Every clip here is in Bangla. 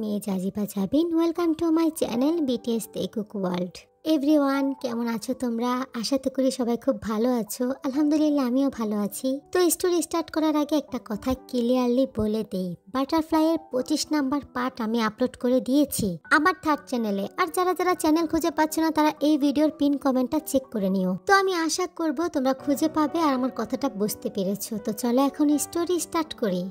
Me Jajiba Jabin. Welcome to my channel BTS the cook world. Everyone, কেমন আছো তোমরা? আশা তো করি সবাই খুব ভালো আছো। আলহামদুলিল্লাহ আমিও ভালো আছি। তো স্টোরি স্টার্ট করার আগে একটা কথা ক্লিয়ারলি বলে দেই, বাটারফ্লাইয়ের 25 নাম্বার পার্ট আমি আপলোড করে দিয়েছি আমার থার্ড চ্যানেলে। আর যারা যারা চ্যানেল খুঁজে পাচ্ছ না তারা এই ভিডিওর পিন কমেন্টটা চেক করে নিও। তো আমি আশা করব তোমরা খুঁজে পাবে আর আমার কথাটা বুঝতে পেরেছো। তো চলো এখন স্টোরি স্টার্ট করি।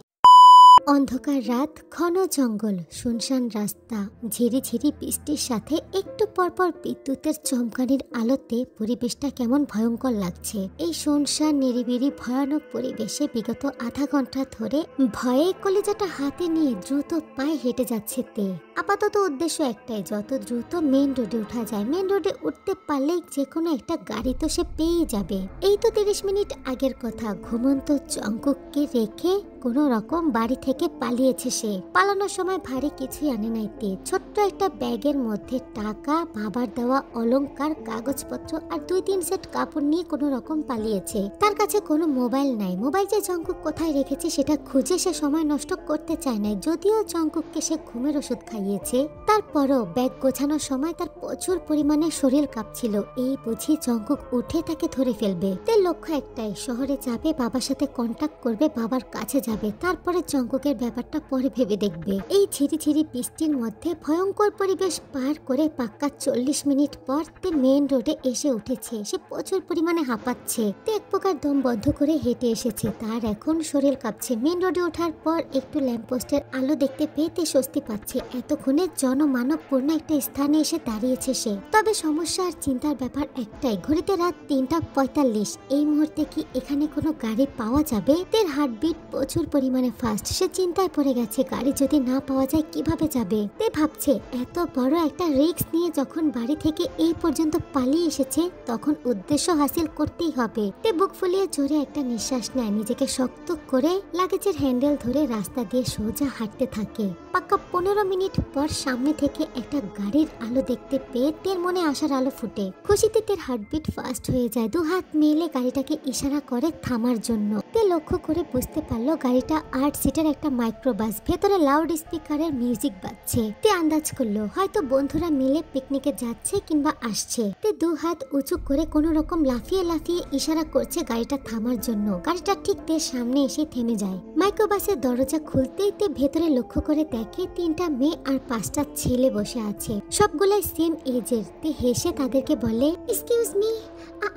অন্ধকার রাত, ঘন জঙ্গল, শুনশান রাস্তা, ঝিরিঝিরি বৃষ্টির সাথে একটু পরপর বিদ্যুতের চমকানির আলোতে পরিবেশটা কেমন ভয়ঙ্কর লাগছে। এই শুনশান নিরিবিলি ভয়ানক পরিবেশে বিগত আধা ঘন্টা ধরে ভয়ে কলিজাটা হাতে নিয়ে দ্রুত পায়ে হেঁটে যাচ্ছে তে। আপাতত উদ্দেশ্য একটাই, যত দ্রুত মেন রোডে উঠা যায়। মেন রোডে উঠতে পারলেই যে কোনো একটা গাড়ি তো সে পেয়ে যাবে। এই তো 30 মিনিট আগের কথা। ঘুমন্ত জঙ্কুককে রেখে কোনো রকম বাড়ি থেকে পালিয়েছে সে। পালানোর সময় ভারী কিছুই আনে নাই তে। ছোট্ট একটা ব্যাগের মধ্যে টাকা, বাবার দেওয়া অলংকার, কাগজপত্র আর 2-3 সেট কাপড় নিয়ে কোনো রকম পালিয়েছে। তার কাছে কোনো মোবাইল নাই। মোবাইল যে জঙ্কুক কোথায় রেখেছে সেটা খুঁজে সে সময় নষ্ট করতে চায় নাই। যদিও জঙ্কুককে সে ঘুমের ওষুধ খাইয়েছে, তারপরও ব্যাগ গোছানোর সময় তার প্রচুর পরিমাণে শরীর কাঁপছিল। এই বুঝি জঙ্কুক উঠে তাকে ধরে ফেলবে। তার লক্ষ্য একটাই, শহরে যাবে, বাবার সাথে কন্ট্যাক্ট করবে, বাবার কাছে যাবে, তারপরে জঙ্কুকের ব্যাপারটা পরে ভেবে দেখবে। এই ঝিরিঝিরি বৃষ্টির মধ্যে ভয়ঙ্কর পরিবেশ পার করে পাক্কা 40 মিনিট পর তে মেন রোডে এসে উঠেছে। সে প্রচুর পরিমাণে হাঁপাচ্ছে। তে এক প্রকার দম বন্ধ করে হেঁটে এসেছে। তার এখন শরীর কাঁপছে। মেন রোডে ওঠার পর একটু ল্যাম্পপোস্টের আলো দেখতে পেয়ে তে স্বস্তি পাচ্ছে। এতক্ষণে জনমানবপূর্ণ একটা স্থানে এসে দাঁড়িয়েছে সে। তবে সমস্যা আর চিন্তার ব্যাপার একটাই, ঘড়িতে রাত 3:45। এই মুহূর্তে কি এখানে কোনো গাড়ি পাওয়া যাবে? তের হার্টবিট প্রচুর পরিমাণে ফাস্ট। সে চিন্তায় পড়ে গেছে, গাড়ি যদি না পাওয়া যায় কিভাবে যাবে। তে ভাবছে এত বড় একটা রিস্ক নিয়ে যখন বাড়ি থেকে এই পর্যন্ত পালিয়ে এসেছে তখন উদ্দেশ্য হাসিল করতেই হবে। তে বুক ফুলিয়ে জোরে একটা নিঃশ্বাস নেয়, নিজেকে শক্ত করে লাগেজের হ্যান্ডেল ধরে রাস্তা দিয়ে সোজা হাঁটতে থাকে। পাক্কা 15 মিনিট পর সামনে থেকে একটা গাড়ির আলো দেখতে পেয়ে তের মনে আসার আলো ফুটে। খুশিতে তের হার্টবিট ফাস্ট হয়ে যায়। 2 হাত মেলে গাড়িটাকে ইশারা করে থামার জন্য। তে লক্ষ্য করে বুঝতে পারলো গাড়িটা 8 সিটের একটা মাইক্রোবাস। ভেতরে লাউড স্পিকারের মিউজিক বাজছে। তে আন্দাজ করলো হয়তো বন্ধুরা মিলে পিকনিকে যাচ্ছে কিংবা আসছে। তে 2 হাত উঁচু করে কোনো রকম লাফিয়ে লাফিয়ে ইশারা করছে গাড়িটা থামার জন্য। গাড়িটা ঠিক তের সামনে এসে থেমে যায়। মাইক্রোবাসের দরজা খুলতেই তে ভেতরে লক্ষ্য করে দেখে 3টা মেয়ে আর 5টা ছেলে বসে আছে। সবগুলাই সেম এজের। তে হেসে তাদেরকে বলে, এক্সকিউজ মি,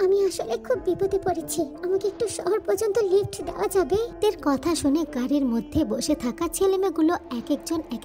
আমি আসলে খুব বিপদে পড়েছি, আমাকে একটু শহর পর্যন্ত লিফট দেওয়া যাবে? তের কথা শুনে গাড়ির মধ্যে বসে থাকা ছেলেমেয়েগুলো এক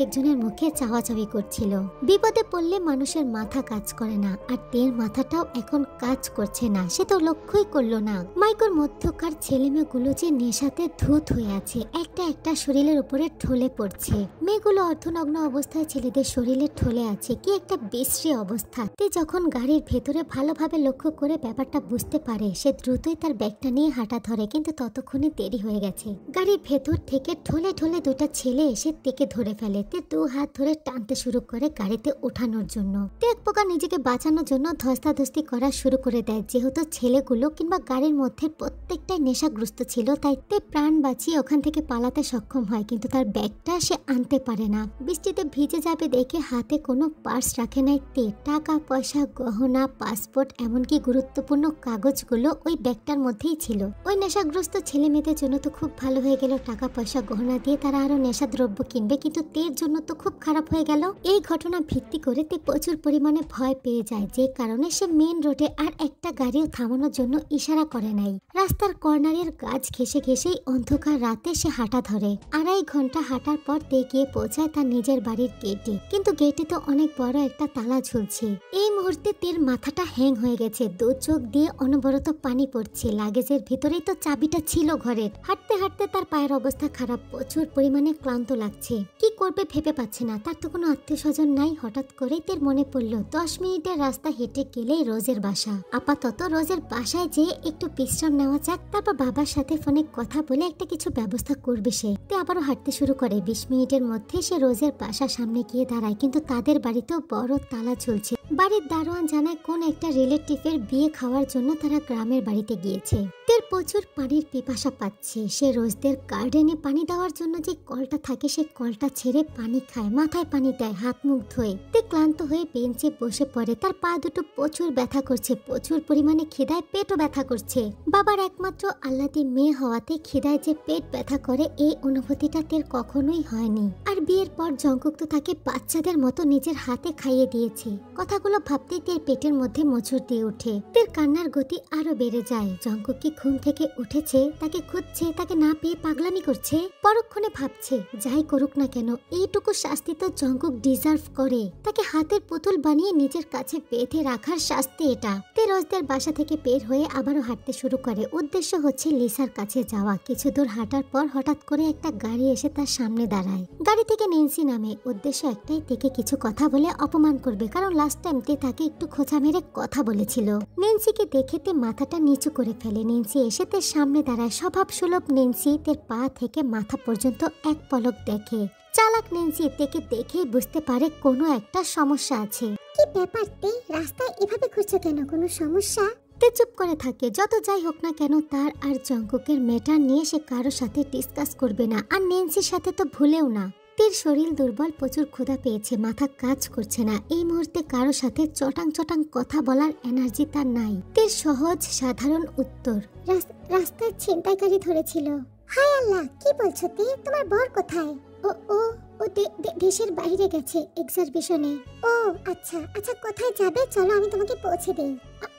একজনের মুখে চাওয়াচাওয়ি করছিল। বিপদে পড়লে মানুষের মাথা কাজ করে না, আর তের মাথাটাও এখন কাজ করছে না। সে তো লক্ষ্যই করলো না মাইকোর মধ্যকার ছেলেমেয়েগুলো যে নেশাতে ধূত হয়ে আছে, একটা একটা শরীরের উপরে ঢলে পড়ছে। মেয়েগুলো অর্ধনগ্ন অবস্থায় ছেলেদের শরীরে ঢলে আছে। কি একটা বিশ্রী অবস্থা। তে যখন গাড়ির ভেতরে ভালোভাবে লক্ষ্য করে ব্যাপারটা বুঝতে পারে, সে দ্রুতই তার ব্যাগটা নিয়ে হাঁটা ধরে, কিন্তু ততক্ষণে দেরি হয়ে গেছে। গাড়ির ভেতর থেকে ঢলে ঢলে 2টা ছেলে এসে তেকে ধরে ফেলে। তে 2 হাত ধরে টানতে শুরু করে গাড়িতে ওঠানোর জন্য। তে এক প্রকার নিজেকে বাঁচানোর জন্য ধস্তাধস্তি করা শুরু করে দেয়। যেহেতু ছেলেগুলো কিংবা গাড়ির মধ্যে প্রত্যেকটাই নেশাগ্রস্ত ছিল, তাই তে প্রাণ বাঁচিয়ে ওখান থেকে পালাতে সক্ষম হয়, কিন্তু তার ব্যাগটা সে আনতে পারে না। বৃষ্টিতে ভিজে যাবে দেখে হাতে কোনো পার্স রাখে নাই তে। টাকা পয়সা, গহনা, পাসপোর্ট, এমনকি গুরুত্বপূর্ণ কাগজগুলো ওই ব্যাগটার মধ্যেই ছিল। ওই নেশাগ্রস্ত ছেলে মেয়েদের জন্য তো খুব ভালো হয়ে গেল, টাকা পয়সা গহনা দিয়ে তারা আরো নেশা দ্রব্য কিনবে, কিন্তু তের জন্য তো খুব খারাপ হয়ে গেল। এই ঘটনা ভিত্তি করে তে প্রচুর পরিমাণে ভয় পেয়ে যায়, যে কারণে সে মেন রোডে আর একটা গাড়িও থামানোর জন্য ইশারা করে নাই। রাস্তার কর্নারের গাছ ঘেঁষে ঘেঁষেই অন্ধকার রাতে সে হাঁটা ধরে। 2.5 ঘন্টা হাঁটার পর তে গিয়ে পৌঁছায় তার নিজের বাড়ির গেটে, কিন্তু গেটে তো অনেক বড় একটা তালা ঝুলছে। এই মুহূর্তে তের মাথাটা হ্যাং হয়ে গেছে। 2 চোখ দিয়ে অনবরত পানি পড়ছে। লাগেজের ভিতরেই তো চাবিটা ছিল ঘরের। হাঁটতে হাঁটতে তার পায়ের অবস্থা খারাপ, প্রচুর পরিমাণে ক্লান্ত লাগছে। কি করবে ভেবে পাচ্ছে না। তার তো কোনো আত্মীয় স্বজন নাই। হঠাৎ করেই তের মনে পড়লো 10 মিনিটের রাস্তা হেঁটে গেলেই রোজের বাসা। আপাতত রোজের বাসায় যেয়ে একটু বিশ্রাম নেওয়া যাক, তারপর বাবার সাথে ফোনে কথা বলে একটা কিছু ব্যবস্থা করবে সে। তে আবারও হাঁটতে শুরু করে। 20 মিনিটের মধ্যে সে রোজের বাসার সামনে গিয়ে দাঁড়ায়, কিন্তু তাদের বাড়িতেও বড় তালা ঝুলছে। বাড়ির দারোয়ান জানায় কোন একটা রিলেটিভের বিয়ে খাওয়ার জন্য তারা গ্রামের বাড়িতে গিয়েছে। তের প্রচুর পানির পিপাসা পাচ্ছে। সে রোজদের গার্ডেনে পানি দেওয়ার জন্য যে কলটা থাকে সে কলটা ছেড়ে পানি খায়, মাথায় পানি দেয়, হাত মুখ ধোয়। তে ক্লান্ত হয়ে বেঞ্চে বসে পড়ে। তার পা দুটো প্রচুর ব্যথা করছে, প্রচুর পরিমাণে খিদায় পেটও ব্যথা করছে। বাবার একমাত্র আল্লাদি মেয়ে হওয়াতে খিদায় যে পেট ব্যথা করে এই অনুভূতিটা তের কখনোই হয়নি। আর বিয়ের পর জঙ্কুক তো তাকে বাচ্চাদের মতো নিজের হাতে খাইয়ে দিয়েছে। কথাগুলো ভাবতেই তের পেটের মধ্যে মোচড় দিয়ে ওঠে। তের কান্নার গতি আরো বেড়ে যায়। জঙ্কুক কি ঘুম থেকে উঠেছে, তাকে খুঁজছে, তাকে না পেয়ে পাগলামি করছে। পরক্ষণে ভাবছে যাই করুক না কেন এইটুকু শাস্তি তো জঙ্কুক ডিজার্ভ করে। তাকে হাতের পুতুল বানিয়ে নিজের কাছে বেঁধে রাখার শাস্তি এটা। তে রোজদের বাসা থেকে বের হয়ে আবারও হাঁটতে শুরু করে। উদ্দেশ্য হচ্ছে লিসার কাছে যাওয়া। কিছু দূর হাঁটার পর হঠাৎ করে একটা গাড়ি এসে তার সামনে দাঁড়ায়। গাড়ি থেকে নেন্সি নামে। উদ্দেশ্য একটাই, থেকে কিছু কথা বলে অপমান করবে, কারণ লাস্ট টাইম তে তাকে একটু খোঁচা মেরে কথা বলেছিল। নেন্সিকে দেখে তে মাথাটা নিচু করে ফেলে। নেন্সি এসে তের সামনে দাঁড়ায়। স্বভাব সুলভ নেন্সি তের পা থেকে মাথা পর্যন্ত এক পলক দেখে। চালাক নেন্সি তেকে দেখেই বুঝতে পারে কোনো একটা সমস্যা আছে। কি ব্যাপার তে, রাস্তায় এভাবে ঘুরছো কেন? কোনো সমস্যা? তে চুপ করে থাকে। যত যাই হোক না কেন তার আর জঙ্কুকের ম্যাটার নিয়ে সে কারো সাথে ডিসকাস করবে না, আর নেন্সির সাথে তো ভুলেও না। তের শরীর দুর্বল, প্রচুর ক্ষুধা পেয়েছে, মাথা কাজ করছে না। এই মুহূর্তে কারো সাথে চটাং চটাং কথা বলার এনার্জি তার নাই। তের সহজ সাধারণ উত্তর, রাস্তায় ছিনতাইকারী ধরেছিল। হায় আল্লাহ, কি বলছো তে? তোমার বর কোথায়? ও ও ও দেশের বাইরে গেছে এক্সারবিশনে। ও আচ্ছা আচ্ছা, কোথায় যাবে চলো আমি তোমাকে পৌঁছে দেই।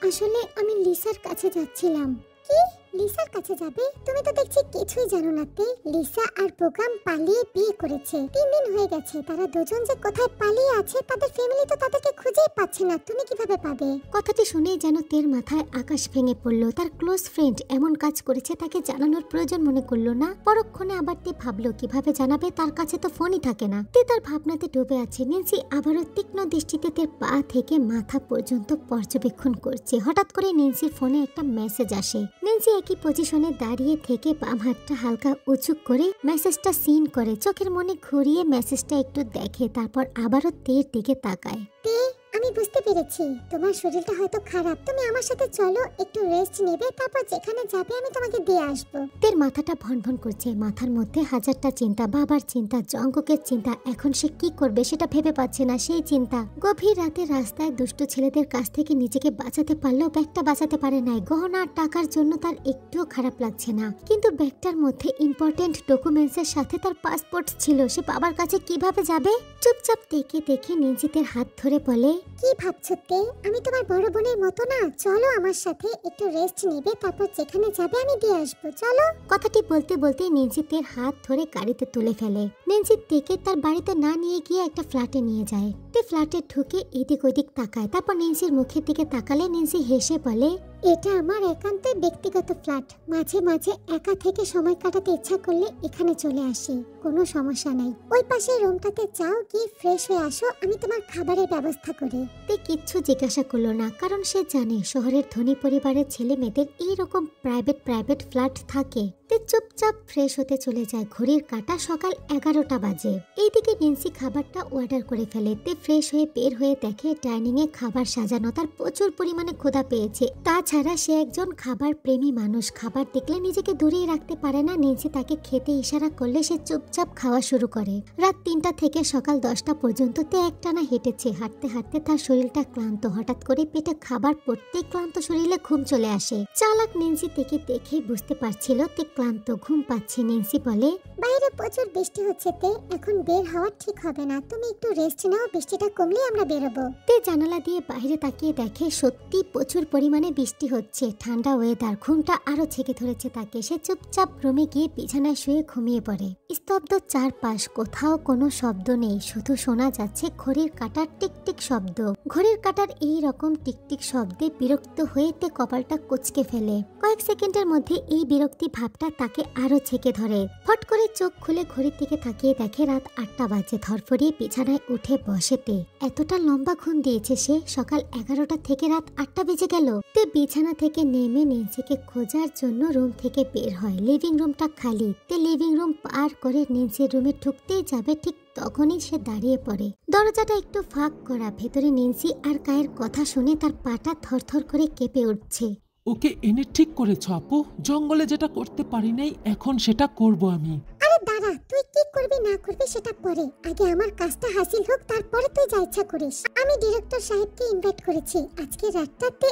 আসলে আমি লিসার কাছে যাচ্ছিলাম। কি? লিসার কাছে যাবে? তুমি তো দেখছি কিছুই জানো না তে। লিসা আর বোগাম পালিয়ে বিয়ে করেছে। 3 দিন হয়ে গেছে। তারা দুজন যে কোথায় পালিয়ে আছে, তাদের ফ্যামিলি তো তাদেরকে খুঁজেই পাচ্ছে না। তুমি কিভাবে পাবে? কথাটি শুনেই যেন তের মাথায় আকাশ ভেঙে পড়লো। তার ক্লোজ ফ্রেন্ড এমন কাজ করেছে, তাকে জানানোর প্রয়োজন মনে করলো না। পরক্ষণে আবার তে ভাবলো কিভাবে জানাবে, তার কাছে তো ফোনই থাকে না। তে তার ভাবনাতে ডুবে আছে। নেন্সি আবারও তীক্ষ্ণ দৃষ্টিতে তের পা থেকে মাথা পর্যন্ত পর্যবেক্ষণ করছে। হঠাৎ করে নেন্সির ফোনে একটা মেসেজ আসে। নেন্সি একই পজিশনে দাঁড়িয়ে থেকে বাম হাতটা হালকা উঁচু করে মেসেজটা সিন করে। চোখের মনে ঘুরিয়ে মেসেজটা একটু দেখে, তারপর আবারও তের দিকে তাকায়। তে, আমি বুঝতে পেরেছি তোমার শরীরটা হয়তো খারাপ। তুমি আমার সাথে চলো, একটু রেস্ট নেবে, তারপর যেখানে যাবে আমি তোমাকে দিয়ে আসবো। তের মাথাটা ভনভন করছে। মাথার মধ্যে হাজারটা চিন্তা, বাবার চিন্তা, জঙ্কুকের চিন্তা। এখন সে কি করবে সেটা ভেবে পাচ্ছে না, সেই চিন্তা। গভীর রাতে রাস্তায় দুষ্ট ছেলেদের কাছ থেকে নিজেকে বাঁচাতে পারলেও ব্যাগটা বাঁচাতে পারে নাই। গহনা আর টাকার জন্য তার একটুও খারাপ লাগছে না, কিন্তু ব্যাগটার মধ্যে ইম্পর্টেন্ট ডকুমেন্টসের সাথে তার পাসপোর্ট ছিল। সে বাবার কাছে কিভাবে যাবে? চুপচাপ দেখে দেখে নেন্সিতের হাত ধরে বলে, কি ভাবছো তে? আমি তোমার বড় বোনের মতো না? চলো আমার সাথে, একটু রেস্ট নেবে, তারপর যেখানে যাবে আমি দিয়ে আসবো। চলো। কথাটি বলতে বলতে নেন্সিতের হাত ধরে গাড়িতে তুলে ফেলে। নেন্সি তেকে তার বাড়িতে না নিয়ে গিয়ে একটা ফ্ল্যাটে নিয়ে যায়। তে ফ্ল্যাটে ঢুকে এদিক ওদিক তাকায়। তারপর নেন্সির মুখের দিকে তাকালে নেন্সি হেসে বলে, এটা আমার একান্তই ব্যক্তিগত ফ্ল্যাট। মাঝে মাঝে একা থেকে সময় কাটাতে ইচ্ছা করলে এখানে চলে আসি, কোনো সমস্যা নাই। ওই পাশে রুমটাতে যাও, গিয়ে ফ্রেশ হয়ে আসো, আমি তোমার খাবারের ব্যবস্থা করি। তে কিচ্ছু জিজ্ঞাসা করলো না, কারণ সে জানে শহরের ধনী পরিবারের ছেলে মেয়েদের এইরকম প্রাইভেট ফ্ল্যাট থাকে। তে চুপচাপ ফ্রেশ হতে চলে যায়। ঘড়ির কাঁটা সকাল 11টা বাজে। এইদিকে নেন্সি খাবারটা অর্ডার করে ফেলে। তে ফ্রেশ হয়ে বের হয়ে দেখে ডাইনিং এ খাবার সাজানো। তার প্রচুর পরিমাণে ক্ষুধা পেয়েছে। তাছাড়া সে একজন খাবার প্রেমী মানুষ। খাবার দেখলে নিজেকে দূরেই রাখতে পারে না। নেন্সি তাকে খেতে ইশারা করলে সে চুপচাপ খাওয়া শুরু করে। রাত 3টা থেকে সকাল 10টা পর্যন্ত তে একটানা হেঁটেছে। হাঁটতে হাঁটতে তার শরীরটা ক্লান্ত। হঠাৎ করে পেটে খাবার পড়তে ক্লান্ত শরীরে ঘুম চলে আসে। চালাক নেন্সি তেকে দেখে বুঝতে পারছিল তে ক্লান্ত, ঘুম পাচ্ছে। নেন্সি বলে, বাইরে প্রচুর বৃষ্টি হচ্ছে তে, এখন বের হওয়া ঠিক হবে না। তুমি একটু রেস্ট নাও, বৃষ্টিটা কমলে আমরা বেরোবো। তে জানালা দিয়ে বাইরে তাকিয়ে দেখে সত্যি প্রচুর পরিমাণে বৃষ্টি হচ্ছে। ঠান্ডা ওয়েদার। ঘুমটা আরো ছেকে ধরেছে তাকে। সে চুপচাপ রুমে গিয়ে বিছানায় শুয়ে ঘুমিয়ে পড়ে। স্তব্ধ চারপাশ, কোথাও কোনো শব্দ নেই, শুধু শোনা যাচ্ছে ঘড়ির কাঁটার টিকটিক শব্দ। ঘড়ির কাঁটার এই রকম টিকটিক শব্দে বিরক্ত হয়ে তে কপালটা কুঁচকে ফেলে। কয়েক সেকেন্ডের মধ্যে এই বিরক্তি ভাবটা তাকে আরো ছেকে ধরে। ফট করে চোখ খুলে ঘড়ির দিকে তাকিয়ে দেখে রাত 8টা বাজে। ধরফড়িয়ে বিছানায় উঠে বসে তে। এতটা লম্বা ঘুম দিয়েছে সে। সকাল 11টা থেকে রাত 8টা বেজে গেল। তে বিছানা থেকে নেমে নেন্সিকে খোঁজার জন্য রুম থেকে বের হয়। লিভিং রুমটা খালি। তে লিভিং রুম পার করে নেন্সির রুমে ঢুকতেই যাবে, ঠিক তখনই সে দাঁড়িয়ে পড়ে। দরজাটা একটু ফাঁক করা, ভেতরে নেন্সি আর কায়ের কথা শুনে তার পাটা থরথর করে কেঁপে উঠছে। ওকে এনে ঠিক করেছ আপু, জঙ্গলে যেটা করতে পারি নাই এখন সেটা করব আমি। আরে দাঁড়া, তুই কি করবি না করবি সেটা পরে, আগে আমার কাজটা হাসিল হোক, তারপরে তুই যা ইচ্ছা করিস। আমি ডিরেক্টর সাহেবকে ইনভাইট করেছি আজকে রাতটাতে।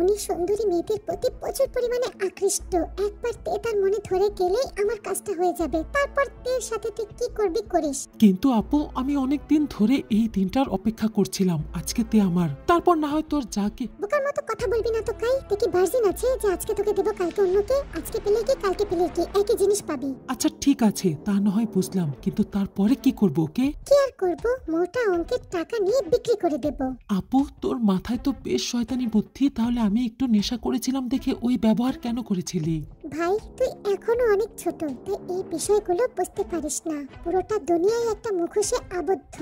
উনি সুন্দরী মেয়েদের প্রতি প্রচুর পরিমাণে আকৃষ্ট। একবার তে তার মনে ধরে গেলেই আমার কাজটা হয়ে যাবে। তারপর তের সাথে তুই কি করবি করিস। কিন্তু আপু আমি অনেক দিন ধরে এই দিনটার অপেক্ষা করছিলাম, আজকে তে আমার, তারপর না হয় তোর যাকে। বোকার মতো কথা বলবি না তো কাই। তুই কি ভার্জিন আছে যে আজকে তোকে দেব কালকে অন্যকে? আজকে পেলে কি কালকে পেলে কি একই জিনিস পাবি। আচ্ছা ঠিক আছে, তা না হয় বুঝলাম, কিন্তু তারপরে কি করব ওকে? কি আর করব, মোটা অঙ্কের টাকা নিয়ে বিক্রি করে দেব। আপু তোর মাথায় তো বেশ শয়তানি বুদ্ধি, তাহলে আমি একটু নেশা করেছিলাম দেখে ওই ব্যবহার কেন করেছিলি? ভাই তুই এখনো অনেক ছোট, তাই এই বিষয়গুলো বুঝতে পারিস না। পুরোটা দুনিয়ায় একটা মুখোশে আবদ্ধ।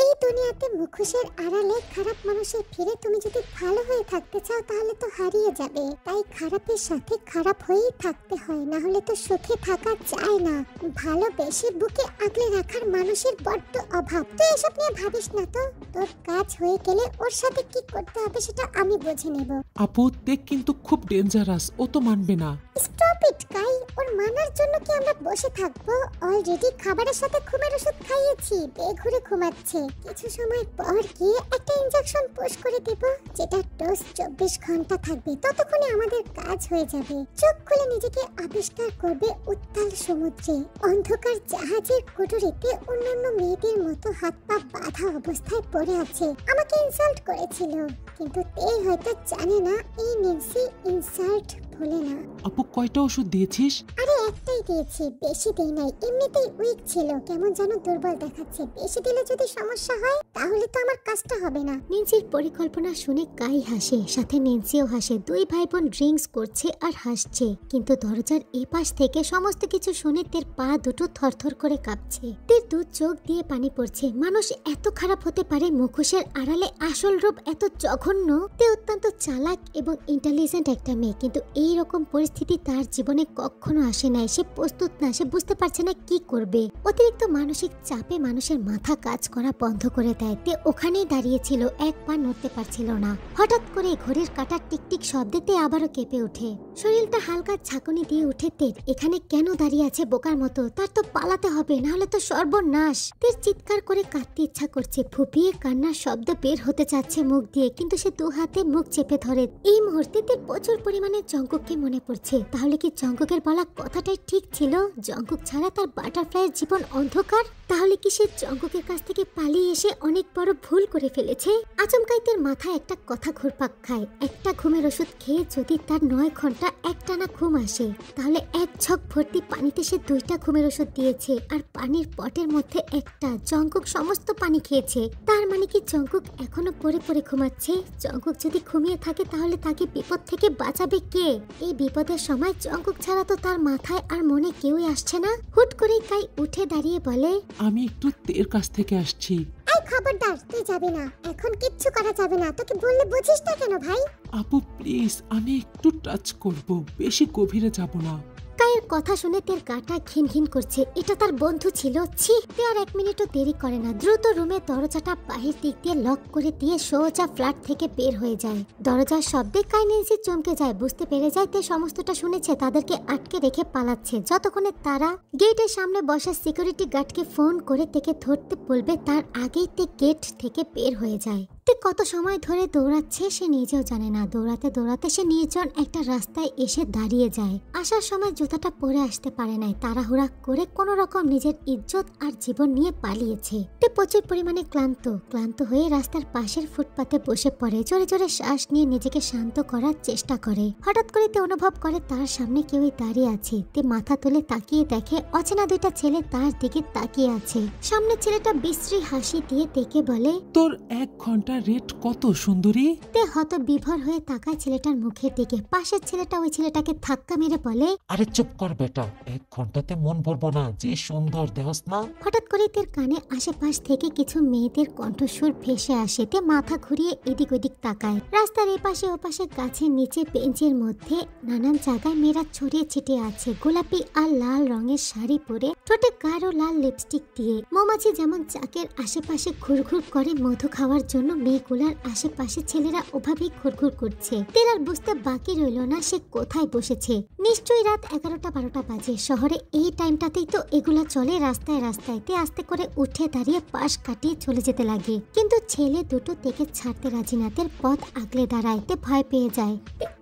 এই দুনিয়াতে মুখোশের আড়ালে খারাপ মানুষের ভিড়ে তুমি যদি ভালো হয়ে থাকতে চাও তাহলে তো হারিয়ে যাবে। তাই খারাপের সাথে খারাপ হয়েই থাকতে হয়, না হলে তো সুখে থাকা যায় না। ভালোবেসে বুকে আগলে রাখার মানুষের বড্ড অভাব। তুই এসব নিয়ে ভাবিস না তো, তোর কাজ হয়ে গেলে ওর সাথে কি করতে হবে সেটা আমি বুঝে নেব। আপু তে কিন্তু খুব ডেঞ্জারাস, ও তো মানবে না। স্টপ ইট কাই, ওর মানার জন্য কি আমরা বসে থাকবো? অলরেডি খাবারের সাথে ঘুমের ওষুধ খাইয়েছি, বেঘুরে ঘুমাচ্ছে। কিছু সময় পর গিয়ে একটা ইনজেকশন পুশ করে দেব, যেটা ডোজ 24 ঘন্টা থাকবে। ততক্ষণে আমাদের কাজ হয়ে যাবে। চোখ খুলে নিজেকে আবিষ্কার করবে উত্তাল সমুদ্রে, অন্ধকার জাহাজের কুটুরিতে অন্যান্য মেয়েদের মতো হাত পা বাঁধা অবস্থায় পড়ে আছে। আমাকে ইনসাল্ট করেছিল, কিন্তু তে হয়তো জানে না এই নেন্সি ইনসাল্ট ভুলে না। আপু কয়টা ওষুধ দিয়েছিস? আরে একটাই দিয়েছি, বেশি দেই নাই। এমনিতেই উইক ছিল, কেমন যেন দুর্বল দেখাচ্ছে। বেশি দিলে যদি সমস্যা হয় তাহলে তো আমার কাজটা হবে না। নেন্সির পরিকল্পনা শুনে কাই হাসে, সাথে নেন্সিও হাসে। দুই ভাই বোন ড্রিঙ্কস করছে আর হাসছে, কিন্তু দরজার এই পাশ থেকে সমস্ত কিছু শুনে তের পা দুটো থরথর করে কাঁপছে। তের দু চোখ দিয়ে পানি পড়ছে। মানুষ এত খারাপ হতে পারে, মুখোশের আড়ালে আসল রূপ এত জঘন্য। তে অত্যন্ত চালাক এবং ইন্টেলিজেন্ট একটা মেয়ে, কিন্তু এই রকম পরিস্থিতি তার জীবনে কখনো আসে নাই। সে প্রস্তুত না, সে বুঝতে পারছে না কি করবে। অতিরিক্ত মানসিক চাপে মানুষের মাথা কাজ করা বন্ধ করে দেয়। তে ওখানেই দাঁড়িয়েছিল, এক পা নড়তে পারছিল না। হঠাৎ করে ঘড়ির কাঁটার টিকটিক শব্দে তে আবারও কেঁপে ওঠে। শরীরটা হালকা ঝাঁকুনি দিয়ে উঠে তের এখানে কেন দাঁড়িয়ে আছে বোকার মতো? তার তো পালাতে হবে, না হলে তো সর্বনাশ। তের চিৎকার করে কাঁদতে ইচ্ছা করছে, ফুপিয়ে কান্নার শব্দ বের হতে চাচ্ছে মুখ দিয়ে, কিন্তু সে দু হাতে মুখ চেপে ধরে। এই মুহূর্তে তের প্রচুর পরিমাণে জঙ্কুককে মনে পড়ছে। তাহলে কি জঙ্কুকের বলা কথাটাই ঠিক ছিল? জঙ্কুক ছাড়া তার বাটারফ্লাইয়ের জীবন অন্ধকার। তাহলে কি সে জঙ্কুকের কাছ থেকে পালিয়ে এসে অনেক বড় ভুল করে ফেলেছে? আচমকাই তের মাথায় একটা কথা ঘুরপাক খায়। একটা ঘুমের ওষুধ খেয়ে যদি তার 9 ঘন্টা একটানা ঘুম আসে, তাহলে এক ঝক ভর্তি পানিতে সে 2টা ঘুমের ওষুধ দিয়েছে, আর পানির পটের মধ্যে একটা। জঙ্কুক সমস্ত পানি খেয়েছে। তার মানে কি জঙ্কুক এখনো পড়ে পড়ে ঘুমাচ্ছে? জঙ্কুক যদি ঘুমিয়ে থাকে তাহলে তাকে বিপদ থেকে বাঁচাবে কে? এই বিপদের সময় জঙ্কুক ছাড়া তো তার মাথায় আর মনে কেউই আসছে না। হুট করে কাই উঠে দাঁড়িয়ে বলে, আমি একটু তের কাছ থেকে আসছি। এই খবরদার, তুই যাবি না, এখন কিচ্ছু করা যাবে না। তোকে বললে বুঝিস না কেন ভাই? আপু প্লিজ, আমি একটু টাচ করব, বেশি গভীরে যাব না। কায়ের কথা শুনে তের গাটা ঘিন ঘিন করছে। এটা তার বন্ধু ছিল। ছি! তে আর 1 মিনিটও দেরি করে না, দ্রুত রুমের দরজাটা বাহির দিক দিয়ে লক করে দিয়ে সোজা ফ্ল্যাট থেকে বের হয়ে যায়। দরজার শব্দে কাই নেন্সি চমকে যায়, বুঝতে পেরে যায় তে সমস্তটা শুনেছে। তাদেরকে আটকে রেখে পালাচ্ছে। যতক্ষণে তারা গেটের সামনে বসা সিকিউরিটি গার্ডকে ফোন করে তেকে ধরতে বলবে, তার আগেই তে গেট থেকে বের হয়ে যায়। কত সময় ধরে দৌড়াচ্ছে সে নিজেও জানে না। দৌড়াতে দৌড়াতে সে নির্জন একটা রাস্তায় এসে দাঁড়িয়ে যায়। আসার সময় জুতাটা পরে আসতে পারে নাই, তাড়াহুড়া করে কোন রকম নিজের ইজ্জত আর জীবন নিয়ে পালিয়েছে। তে প্রচুর পরিমাণে ক্লান্ত হয়ে রাস্তার পাশের ফুটপাতে বসে পড়ে। জোরে জোরে শ্বাস নিয়ে নিজেকে শান্ত করার চেষ্টা করে। হঠাৎ করে তে অনুভব করে তার সামনে কেউই দাঁড়িয়ে আছে। তে মাথা তুলে তাকিয়ে দেখে অচেনা 2টা ছেলে তার দিকে তাকিয়ে আছে। সামনের ছেলেটা বিশ্রী হাসি দিয়ে তেকে বলে, তোর 1 ঘন্টা রেট কত সুন্দরী? তে হত বিভোর হয়ে তাকায় ছেলেটার মুখের দিকে। পাশের ছেলেটা ওই ছেলেটাকে ধাক্কা মেরে বলে, আরে চুপ কর বেটা, 1 ঘন্টাতে মন ভরবো না, যে সুন্দর দেহস না। হঠাৎ করে তের কানে আশেপাশ থেকে কিছু মেয়েদের কণ্ঠস্বর ভেসে আসে। তে মাথা ঘুরিয়ে এদিক ওদিক তাকায়। রাস্তার এপাশে ওপাশে গাছের নিচে বেঞ্চের মধ্যে নানান জায়গায় মেয়েরা ছড়িয়ে ছিটিয়ে আছে, গোলাপি আর লাল রঙের শাড়ি পরে, ঠোঁটে গাঢ় লাল লিপস্টিক দিয়ে। মৌমাছি যেমন চাকের আশেপাশে ঘুরঘুর করে মধু খাওয়ার জন্য মেয়েগুলার আশেপাশে ছেলেরা ওভাবেই ঘুরঘুর করছে। তের আর বুঝতে বাকি রইল না সে কোথায় বসেছে। নিশ্চয়ই রাত 11টা-12টা বাজে। শহরে এই টাইমটাতেই তো এগুলা চলে রাস্তায় রাস্তায়। তে আস্তে করে উঠে দাঁড়িয়ে পাশ কাটিয়ে চলে যেতে লাগে, কিন্তু ছেলে দুটো তেকে ছাড়তে রাজি না। তের পথ আগলে দাঁড়ায়। তে ভয় পেয়ে যায়।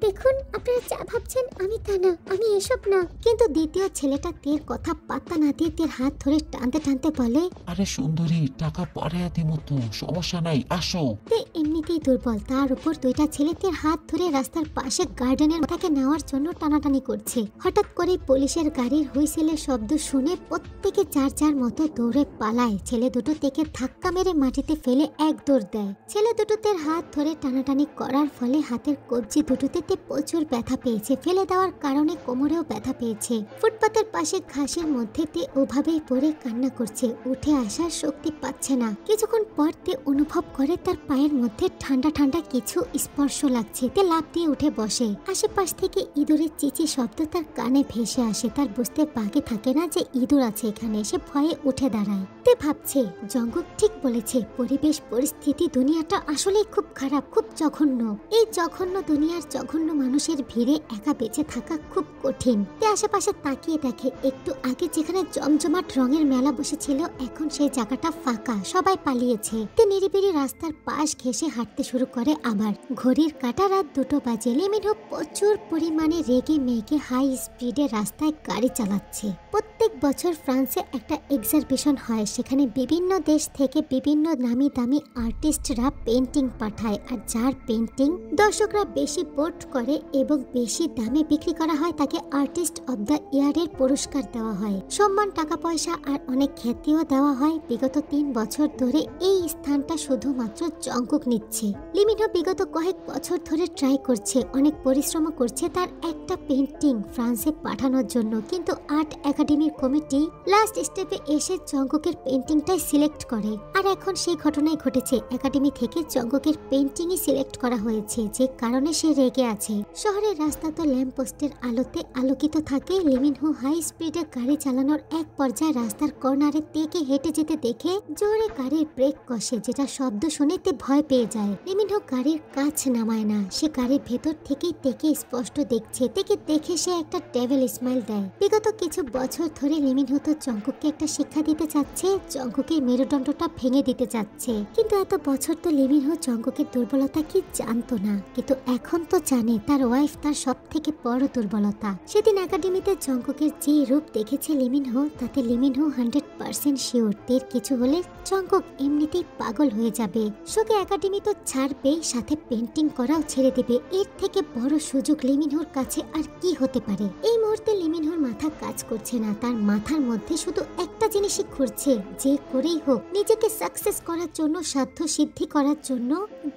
দেখুন, আপনারা যা ভাবছেন আমি তা না, আমি এসব না। কিন্তু দ্বিতীয় ছেলেটা তের কথা পাত্তা না দিয়ে তের হাত ধরে টানতে টানতে বলে, আরে সুন্দরী, টাকা পরে দিমু তো, সমস্যা নাই, আসো। তে এমনিতেই দুর্বল, তার উপর দুইটা ছেলে তের হাত ধরে রাস্তার পাশে গার্ডেনের মাথাকে নেওয়ার জন্য টানাটানি করছে। হঠাৎ করে পুলিশের গাড়ির হুইসেলের শব্দ শুনে প্রত্যেকে যার যার মতো দৌড়ে পালায়। ছেলে দুটো তেকে ধাক্কা মেরে মাটিতে ফেলে এক দৌড় দেয়। ছেলে দুটো তের হাত ধরে টানাটানি করার ফলে হাতের কবজি দুটোতে তে প্রচুর ব্যথা পেয়েছে। ফেলে দেওয়ার কারণে কোমরেও ব্যথা পেয়েছে। ফুটপাতের পাশে ঘাসের মধ্যে তে ওভাবেই পড়ে কান্না করছে। উঠে আসার শক্তি পাচ্ছে না। কিছুক্ষণ পর তে অনুভব করে তার পায়ের মধ্যে ঠান্ডা ঠান্ডা কিছু স্পর্শ লাগছে। তে লাফ দিয়ে উঠে বসে। আশেপাশ থেকে ইঁদুরের চিচি শব্দ তার কানে ভেসে আসে। তার বুঝতে বাকি থাকে না যে ইঁদুর আছে এখানে। সে ভয়ে উঠে দাঁড়ায়। তে ভাবছে, জঙ্গক ঠিক বলেছে, পরিবেশ পরিস্থিতি দুনিয়াটা আসলেই খুব খারাপ, খুব জঘন্য। এই জঘন্য দুনিয়ার জঘন্য মানুষের ভিড়ে একা বেঁচে থাকা খুব কঠিন। তে আশেপাশে তাকিয়ে দেখে একটু আগে যেখানে জমজমাট রঙের মেলা বসেছিল এখন সেই জায়গাটা ফাঁকা, সবাই পালিয়েছে। তে নিরিবিলি রাস্তার পাশ ঘেঁষে হাঁটতে শুরু করে আবার। ঘড়ির কাঁটা রাত 2টো বাজে। লিমিনহো প্রচুর পরিমাণে রেগে মেগে হাই স্পিডে রাস্তায় গাড়ি চালাচ্ছে। প্রত্যেক বছর ফ্রান্সে একটা এক্সিবিশন হয়, সেখানে বিভিন্ন দেশ থেকে বিভিন্ন নামি দামি আর্টিস্টরা পেন্টিং পাঠায়, আর যার পেন্টিং দর্শকরা বেশি ভোট করে এবং বেশি দামে বিক্রি করা হয় তাকে আর্টিস্ট অব দ্য ইয়ারের পুরস্কার দেওয়া হয়। সম্মান, টাকা পয়সা আর অনেক খ্যাতিও দেওয়া হয়। বিগত 3 বছর ধরে এই স্থানটা শুধুমাত্র জঙ্গক নিচ্ছে। লিমিনহো বিগত কয়েক বছর ধরে ট্রাই করছে, অনেক পরিশ্রম করছে তার একটা পেন্টিং ফ্রান্সে পাঠানোর জন্য, কিন্তু আর্ট একাডেমির কমিটি লাস্ট স্টেপে এসে জঙ্গকের পেন্টিংটাই সিলেক্ট করে। আর এখন সেই ঘটনাই ঘটেছে, একাডেমি থেকে জঙ্গকের পেন্টিংই সিলেক্ট করা হয়েছে, যে কারণে সে রেগে আছে। শহরের রাস্তা তো ল্যাম্প পোস্টের আলোতে আলোকিত থাকে। লিমিনহো হাই স্পিডে গাড়ি চালানোর এক পর্যায়ে রাস্তার কর্নারে তেকে হেঁটে যেতে দেখে জোরে গাড়ির ব্রেক কষে, যেটা শব্দ শুনে তে ভয় পেয়ে যায়। লিমিনহো গাড়ির কাছ নামায় না, সে গাড়ির ভেতর থেকেই তেকে স্পষ্ট দেখছে। তেকে দেখে সে একটা টেবিল স্মাইল দেয়। বিগত কিছু বছর ধরে লিমিনহো তো জঙ্গককে একটা শিক্ষা দিতে চাচ্ছে, জঙ্গকের মেরুদণ্ডটা ভেঙে দিতে চাচ্ছে। কিন্তু এত বছর তো লিমিনহো জঙ্গকের দুর্বলতা কি জানতো না, কিন্তু এখন তো জানে তার ওয়াইফ তার সব থেকে বড় দুর্বলতা। সেদিন একাডেমিতে জঙ্গকের যে রূপ দেখেছে লিমিনহো, তাতে লিমিনহো 100% শিওর তের কিছু হলে জঙ্গক এমনিতেই পাগল হয়ে যাবে। শোকে একাডেমি তো ছাড়বে, সাথে পেন্টিং করাও ছেড়ে দেবে। এর থেকে বড় সুযোগ লিমিনহোর কাছে আর কি হতে পারে? এই মুহূর্তে লিমিনহোর মাথা কাজ করছে না। তার মাথার মধ্যে শুধু একটা জিনিসই ঘুরছে, যে করেই হোক নিজেকে সাকসেস করার জন্য, সাধ্য সিদ্ধি করার জন্য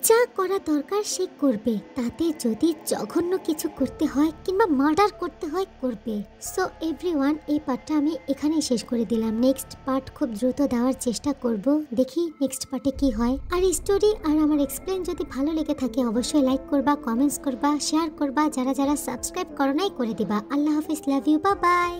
যা করা দরকার সে করবে। তাতে যদি জঘন্য কিছু করতে হয় কিংবা মার্ডার করতে হয় করবে। সো এভরিওয়ান, এই পার্টটা আমি এখানেই শেষ করে দিলাম। নেক্সট পার্ট খুব দ্রুত দেওয়ার চেষ্টা করব, দেখি নেক্সট পার্টে কি হয়। আর স্টোরি আর আমার এক্সপ্লেন যদি ভালো লেগে থাকে অবশ্যই লাইক করবা, কমেন্টস করবা, শেয়ার করবা। যারা যারা সাবস্ক্রাইব করো নাই করে দিবা। আল্লাহ হাফিজ, লাভ ইউ, বাই বাই।